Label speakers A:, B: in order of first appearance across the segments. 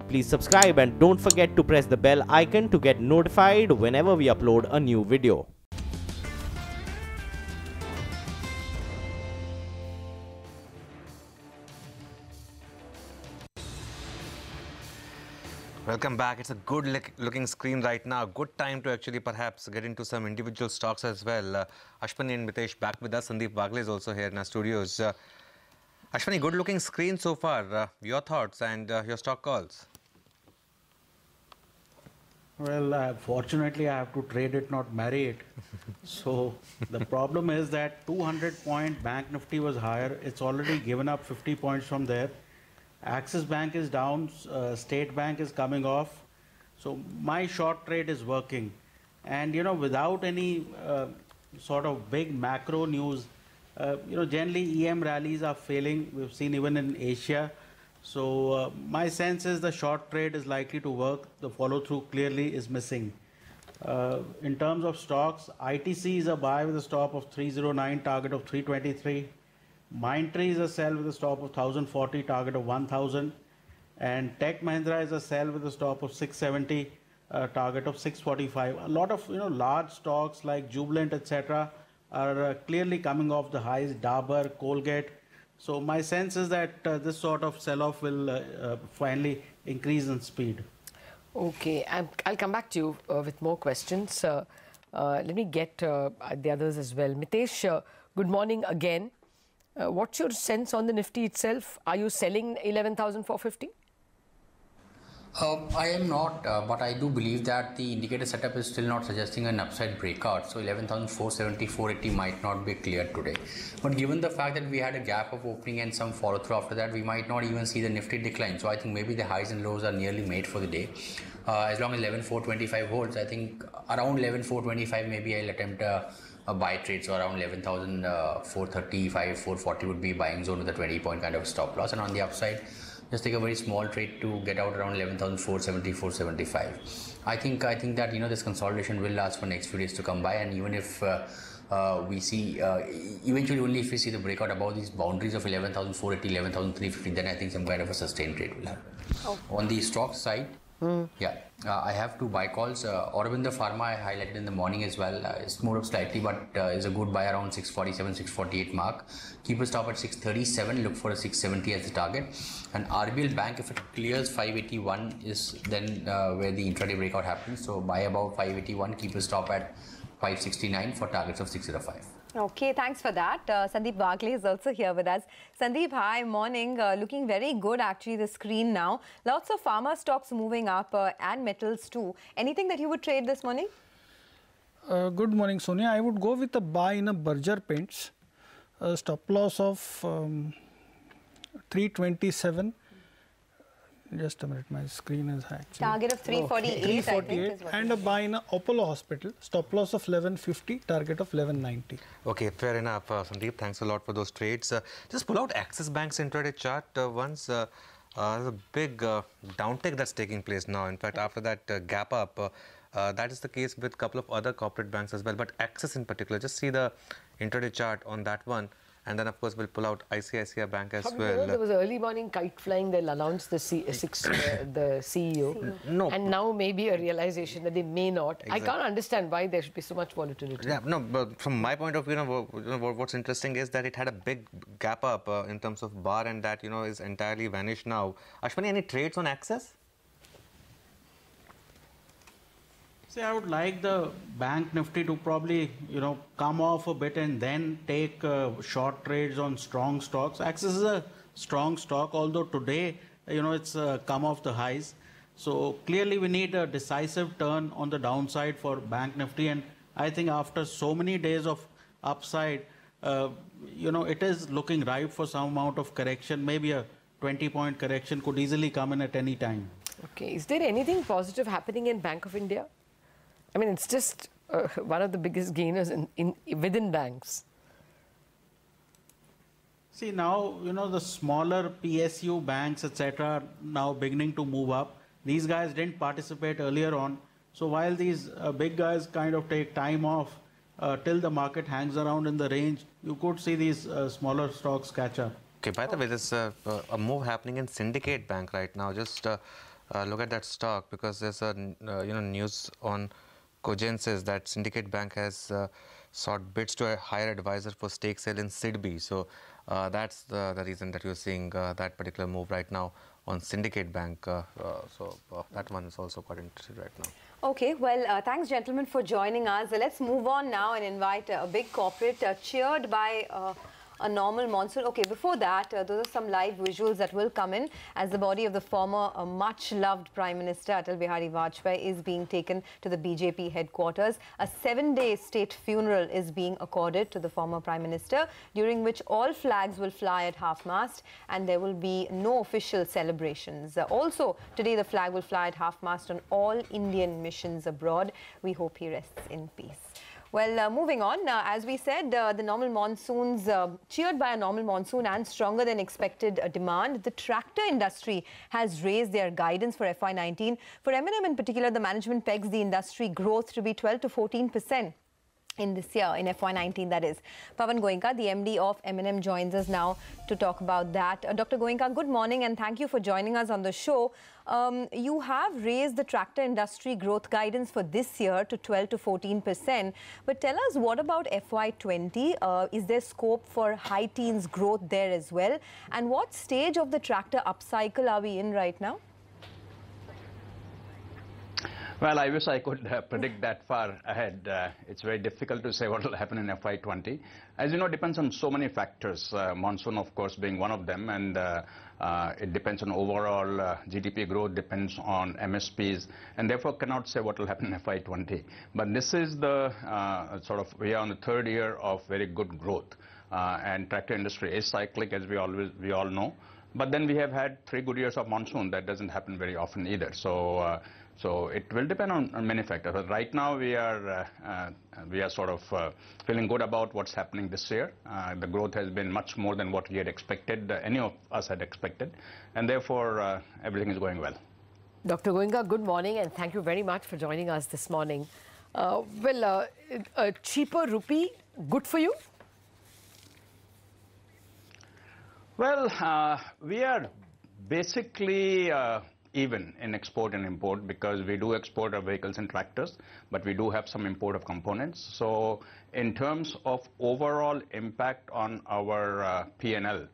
A: Please subscribe and don't forget to press the bell icon to get notified whenever we upload a new video.
B: Welcome back. It's a good looking screen right now. Good time to actually perhaps get into some individual stocks as well. Ashwani and Mitesh back with us. Sandeep Bagle is also here in our studios. Ashwani, good looking screen so far. Your thoughts and your stock calls?
C: Well, fortunately, I have to trade it, not marry it. So the problem is that 200-point Bank Nifty was higher. It's already given up 50 points from there. Axis Bank is down. State Bank is coming off. So my short trade is working. And, you know, without any sort of big macro news, you know, generally EM rallies are failing. We've seen even in Asia. So my sense is the short trade is likely to work. The follow-through clearly is missing. In terms of stocks, ITC is a buy with a stop of 309, target of 323. Mindtree is a sell with a stop of 1040, target of 1000. And Tech Mahindra is a sell with a stop of 670, target of 645. A lot of large stocks like Jubilant, etc., are clearly coming off the highs. Dabur, Colgate. So my sense is that this sort of sell-off will finally increase in speed.
D: Okay, I'll come back to you with more questions. Let me get the others as well. Mitesh, good morning again. What's your sense on the Nifty itself? Are you selling 11,450?
E: I am not, but I do believe that the indicator setup is still not suggesting an upside breakout. So 11,470, 480 might not be cleared today. But given the fact that we had a gap of opening and some follow through after that, we might not even see the Nifty decline. So I think maybe the highs and lows are nearly made for the day. As long as 11,425 holds, I think around 11,425 maybe I'll attempt a buy trade. So around 11,435, 440 would be buying zone with a 20-point kind of stop loss. And on the upside, just take a very small trade to get out around 11,470, 475. I think that this consolidation will last for next few days to come by, and even if we see eventually only if we see the breakout above these boundaries of 11,480, 11,350, then I think some kind of a sustained trade will happen. Oh. On the stock side, I have two buy calls. Aurobindo Pharma I highlighted in the morning as well. It's moved up slightly, but is a good buy around 647, 648 mark. Keep a stop at 637. Look for a 670 as the target. And RBL Bank, if it clears 581, is then where the intraday breakout happens. So buy above 581. Keep a stop at 569 for targets of 605.
F: Okay, thanks for that. Sandeep Bagle is also here with us. Sandeep, hi, morning. Looking very good actually, the screen now. Lots of pharma stocks moving up and metals too. Anything that you would trade this morning?
G: Good morning, Sonia. I would go with a buy in a Berger Paints. Stop loss of 327. Just a minute, my screen is actually...
F: Target of 348, okay. 348 I think is what
G: and a buy in a Apollo Hospital. Stop loss of 1150, target of 1190.
B: Okay, fair enough, Sandeep. Thanks a lot for those trades. Just pull out Axis Bank's intraday chart once. There's a big downtick that's taking place now. In fact, after that gap up, that is the case with a couple of other corporate banks as well. But Axis in particular, just see the intraday chart on that one. And then, of course, we'll pull out ICICI Bank as well.
D: There was early morning kite flying. They'll announce the CEO.
B: No.
D: And now maybe a realization that they may not. Exactly. I can't understand why there should be so much volatility.
B: Yeah, no, but from my point of view, what's interesting is that it had a big gap up in terms of bar, and that, is entirely vanished now. Ashwani, any trades on Axis?
C: See, I would like the Bank Nifty to probably, come off a bit and then take short trades on strong stocks. Axis is a strong stock, although today, it's come off the highs. So clearly we need a decisive turn on the downside for Bank Nifty. And I think after so many days of upside, it is looking ripe for some amount of correction. Maybe a 20-point correction could easily come in at any time.
D: Okay. Is there anything positive happening in Bank of India? I mean, it's just one of the biggest gainers within banks.
C: See, now, the smaller PSU banks, etc., are now beginning to move up. These guys didn't participate earlier on. So while these big guys kind of take time off till the market hangs around in the range, you could see these smaller stocks catch up.
B: Okay, by the way, there's a move happening in Syndicate Bank right now. Just look at that stock, because there's a news on Cogensis that Syndicate Bank has sought bids to a hire advisor for stake sale in SIDB. So that's the reason that you're seeing that particular move right now on Syndicate Bank. So that one is also quite interested right now.
F: Okay, well, thanks, gentlemen, for joining us. Let's move on now and invite a big corporate cheered by a normal monsoon. Okay, before that, those are some live visuals that will come in as the body of the former much-loved Prime Minister Atal Bihari Vajpayee is being taken to the BJP headquarters. A 7-day state funeral is being accorded to the former Prime Minister, during which all flags will fly at half-mast and there will be no official celebrations. Also, today the flag will fly at half-mast on all Indian missions abroad. We hope he rests in peace. Well, moving on, as we said, the normal monsoons, cheered by a normal monsoon and stronger than expected demand, the tractor industry has raised their guidance for FY19. For M&M in particular, the management pegs the industry growth to be 12 to 14%. In this year, in FY19, that is. Pawan Goenka, the MD of M&M, joins us now to talk about that. Dr. Goenka, good morning and thank you for joining us on the show. You have raised the tractor industry growth guidance for this year to 12 to 14%. But tell us, what about FY20? Is there scope for high teens growth there as well? And what stage of the tractor upcycle are we in right now?
H: Well, I wish I could predict that far ahead. It's very difficult to say what will happen in FY20. As you know, it depends on so many factors, monsoon, of course, being one of them, and it depends on overall GDP growth, depends on MSPs, and therefore cannot say what will happen in FY20. But this is the we are on the third year of very good growth, and tractor industry is cyclic, as we all know. But then we have had 3 good years of monsoon. That doesn't happen very often either. So it will depend on many factors. But right now we are feeling good about what's happening this year. The growth has been much more than what we had expected, any of us had expected, and therefore everything is going well.
D: Dr. Goenka, good morning and thank you very much for joining us this morning. A cheaper rupee, good for you?
H: Well, we are basically even in export and import, because we do export our vehicles and tractors, but we do have some import of components. So in terms of overall impact on our P&L,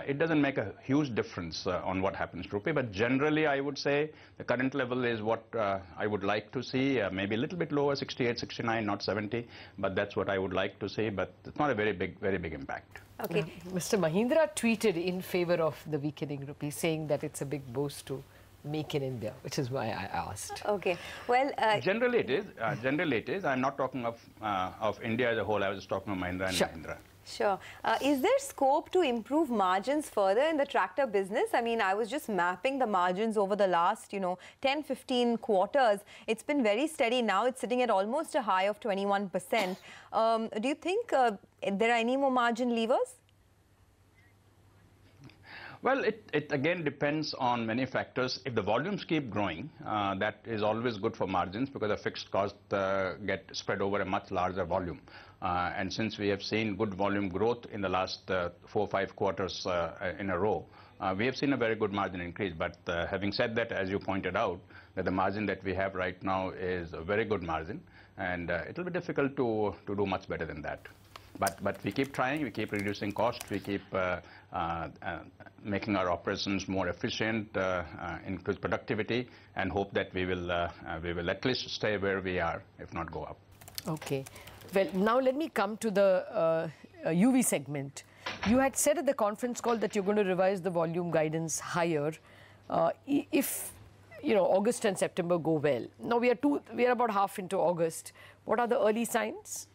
H: it doesn't make a huge difference on what happens to rupee, but generally I would say the current level is what I would like to see, maybe a little bit lower, 68, 69, not 70, but that's what I would like to see, but it's not a very big impact.
D: Okay. Mr. Mahindra tweeted in favor of the weakening rupee, saying that it's a big boost to make in India, which is why I asked.
F: Okay. Well,
H: generally it is. Generally it is. I'm not talking of India as a whole. I was just talking of Mahindra and Mahindra.
F: Sure. Is there scope to improve margins further in the tractor business? I mean, I was just mapping the margins over the last, 10, 15 quarters. It's been very steady. Now it's sitting at almost a high of 21%. Do you think there are any more margin levers?
H: Well, it again depends on many factors. If the volumes keep growing, that is always good for margins, because the fixed costs get spread over a much larger volume. And since we have seen good volume growth in the last 4 or 5 quarters in a row, we have seen a very good margin increase. But having said that, as you pointed out, that the margin that we have right now is a very good margin, and it will be difficult to do much better than that. But we keep trying, we keep reducing costs, we keep making our operations more efficient, increase productivity, and hope that we will at least stay where we are, if not go up. Okay.
D: Well, now let me come to the UV segment. You had said at the conference call that you're going to revise the volume guidance higher if August and September go well. Now we are about half into August. What are the early signs?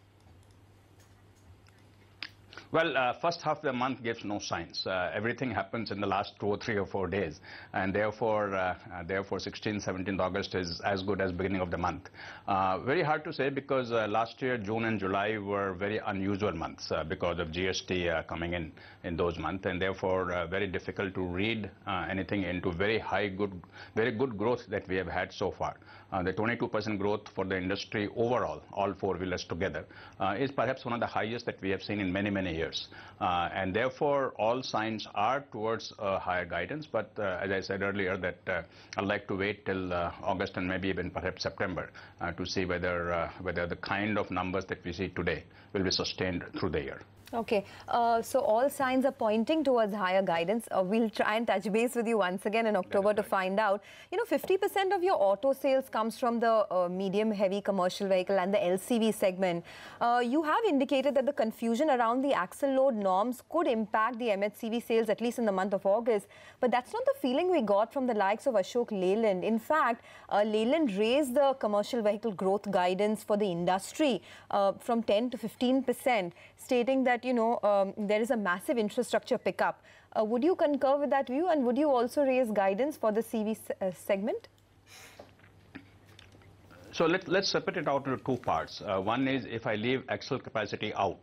H: Well, first half of the month gives no signs. Everything happens in the last 2 or 3 or 4 days, and therefore 16th, 17th August is as good as beginning of the month. Very hard to say, because last year June and July were very unusual months because of GST coming in those months, and therefore very difficult to read anything into very good growth that we have had so far. The 22% growth for the industry overall, all 4-wheelers together, is perhaps one of the highest that we have seen in many years. years. And therefore, all signs are towards higher guidance. But as I said earlier, that I'd like to wait till August and maybe even perhaps September to see whether the kind of numbers that we see today will be sustained through the year.
F: Okay, so all signs are pointing towards higher guidance. We'll try and touch base with you once again in October to find out. You know, 50% of your auto sales comes from the medium heavy commercial vehicle and the LCV segment. You have indicated that the confusion around the axle load norms could impact the MHCV sales at least in the month of August. But that's not the feeling we got from the likes of Ashok Leyland. In fact, Leyland raised the commercial vehicle growth guidance for the industry from 10 to 15%, stating that there is a massive infrastructure pickup. Would you concur with that view, and would you also raise guidance for the CV segment?
H: So let's separate it out into two parts. One is if I leave axle capacity out,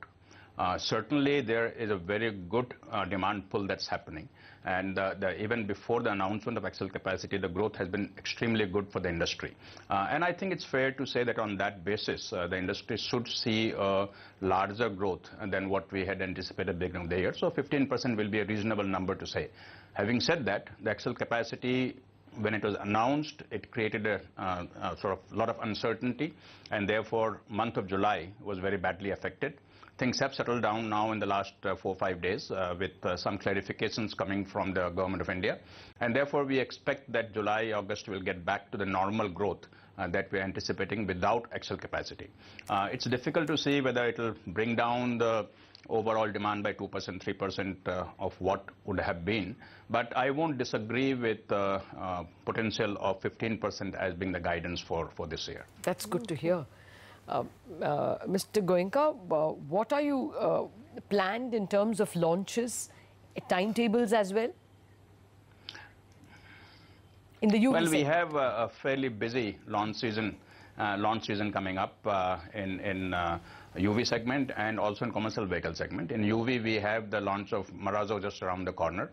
H: certainly there is a very good demand pull that's happening. And even before the announcement of axle capacity, the growth has been extremely good for the industry. And I think it's fair to say that on that basis, the industry should see a larger growth than what we had anticipated at the beginning of the year. So 15% will be a reasonable number to say. Having said that, the axle capacity, when it was announced, it created a sort of lot of uncertainty, and therefore month of July was very badly affected. Things have settled down now in the last 4 or 5 days with some clarifications coming from the Government of India, and therefore we expect that July, August will get back to the normal growth that we are anticipating without axle capacity. It's difficult to see whether it will bring down the overall demand by 2%, 3% of what would have been, but I won't disagree with the potential of 15% as being the guidance for this year.
D: That's good to hear. Mr. Goenka, what are you planned in terms of launches, timetables as well? In the UV
H: Well, we
D: segment?
H: have a fairly busy launch season coming up in UV segment and also in commercial vehicle segment. In UV, we have the launch of Marazzo just around the corner,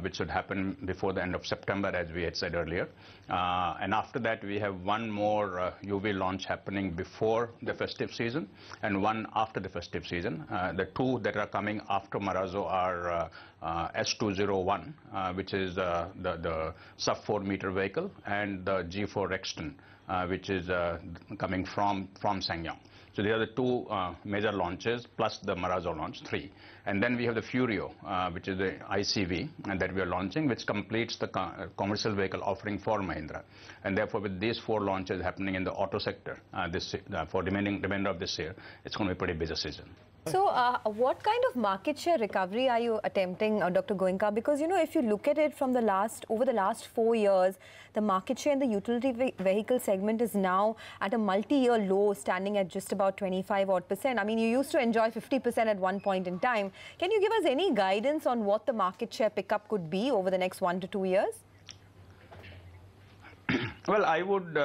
H: which should happen before the end of September, as we had said earlier. And after that, we have one more UV launch happening before the festive season and one after the festive season. The two that are coming after Marazzo are S201, which is the sub-4 meter vehicle, and the G4 Rexton, which is coming from SsangYong. So these are the two major launches, plus the Marazzo launch, 3. And then we have the Furio, which is the ICV, and that we are launching, which completes the commercial vehicle offering for Mahindra. And therefore, with these 4 launches happening in the auto sector for the remainder of this year, it's going to be a pretty busy season.
F: So what kind of market share recovery are you attempting, Dr. Goenka? Because, if you look at it from over the last 4 years, the market share in the utility vehicle segment is now at a multi-year low, standing at just about 25% odd. I mean, you used to enjoy 50% at one point in time. Can you give us any guidance on what the market share pickup could be over the next 1 to 2 years?
H: Well, I would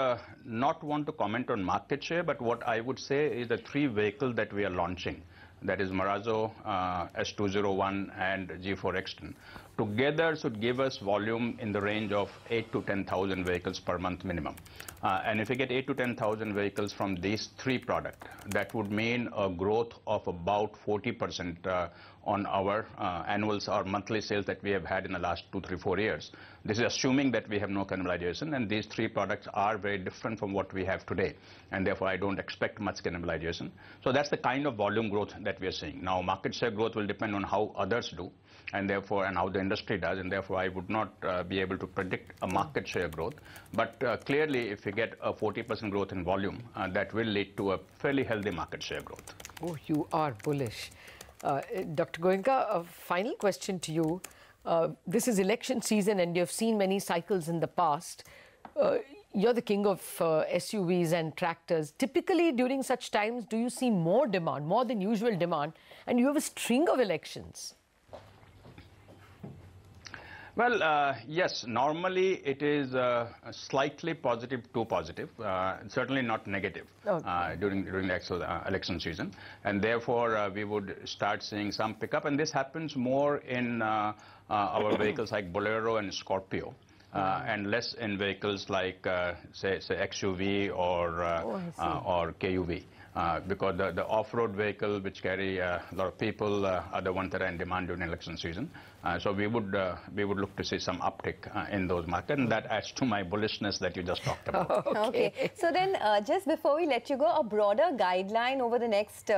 H: not want to comment on market share, but what I would say is the 3 vehicles that we are launching, that is Marazzo, S201 and G4 Rexton, together should give us volume in the range of 8 to 10,000 vehicles per month minimum. And if we get 8 to 10,000 vehicles from these 3 products, that would mean a growth of about 40% on our annuals or monthly sales that we have had in the last 2, 3, 4 years. This is assuming that we have no cannibalization, and these 3 products are very different from what we have today, and therefore I don't expect much cannibalization. So that's the kind of volume growth that we are seeing. Now, market share growth will depend on how others do, and therefore, and how the industry does, and therefore I would not be able to predict a market share growth. But clearly, if we get a 40% growth in volume, that will lead to a fairly healthy market share growth.
D: Oh, you are bullish. Dr. Goenka, a final question to you. This is election season and you've seen many cycles in the past. You're the king of SUVs and tractors. Typically, during such times, do you see more demand, more than usual demand, and you have a string of elections?
H: Well, yes, normally it is slightly positive to positive, certainly not negative during the actual election season. And therefore, we would start seeing some pickup. And this happens more in our vehicles like Bolero and Scorpio, and less in vehicles like, say XUV or KUV. because the off-road vehicle which carry a lot of people are the ones that are in demand during election season. So we would look to see some uptick in those markets, and that adds to my bullishness that you just talked about.
F: Okay. So then, just before we let you go, a broader guideline over the next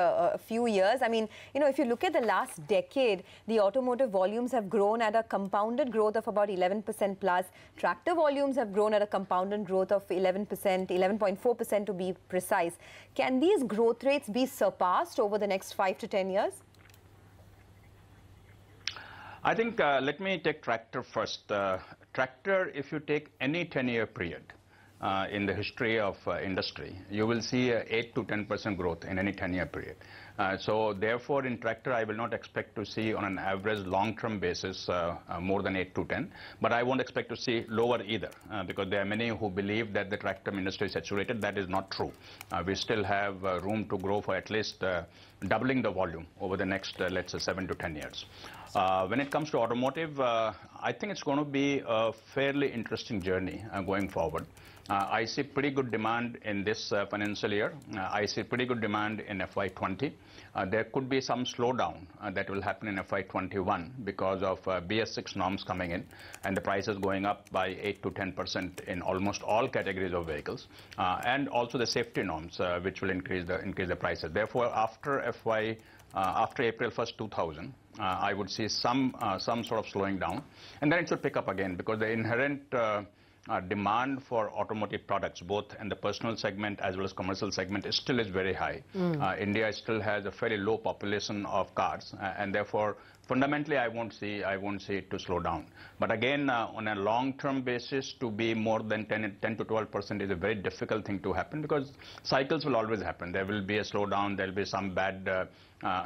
F: few years. I mean, you know, if you look at the last decade, the automotive volumes have grown at a compounded growth of about 11% plus. Tractor volumes have grown at a compounded growth of 11%, 11.4% to be precise. Can these growth rates be surpassed over the next 5 to 10 years?
H: I think let me take tractor first. Tractor, if you take any 10-year period in the history of industry, you will see 8 to 10% growth in any 10-year period. So therefore, in tractor, I will not expect to see on an average long-term basis more than 8 to 10. But I won't expect to see lower either, because there are many who believe that the tractor industry is saturated. That is not true. We still have room to grow for at least doubling the volume over the next, let's say, 7 to 10 years. When it comes to automotive, I think it's going to be a fairly interesting journey going forward. I see pretty good demand in this financial year. I see pretty good demand in FY20. There could be some slowdown that will happen in FY21 because of BS6 norms coming in and the prices going up by 8 to 10% in almost all categories of vehicles, and also the safety norms which will increase the prices. Therefore, after April 1st, 2000, I would see some sort of slowing down, and then it should pick up again because the inherent demand for automotive products, both in the personal segment as well as commercial segment, is very high. India still has a very low population of cars, and therefore, fundamentally, I won't see it to slow down. But again, on a long-term basis, to be more than 10 to 12% is a very difficult thing to happen because cycles will always happen. There will be a slowdown. There will be some bad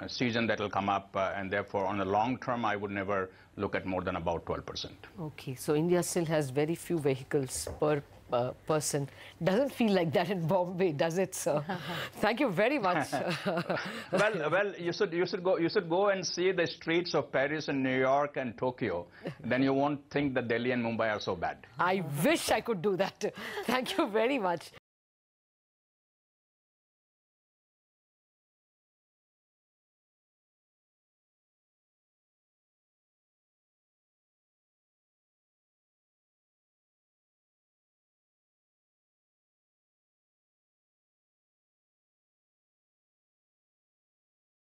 H: season that will come up, and therefore, on the long term, I would never look at more than about 12%.
D: Okay, so India still has very few vehicles per person. Doesn't feel like that in Bombay, does it, sir? Thank you very much.
H: well, you should go and see the streets of Paris and New York and Tokyo. Then you won't think that Delhi and Mumbai are so bad.
D: I wish I could do that. Thank you very much.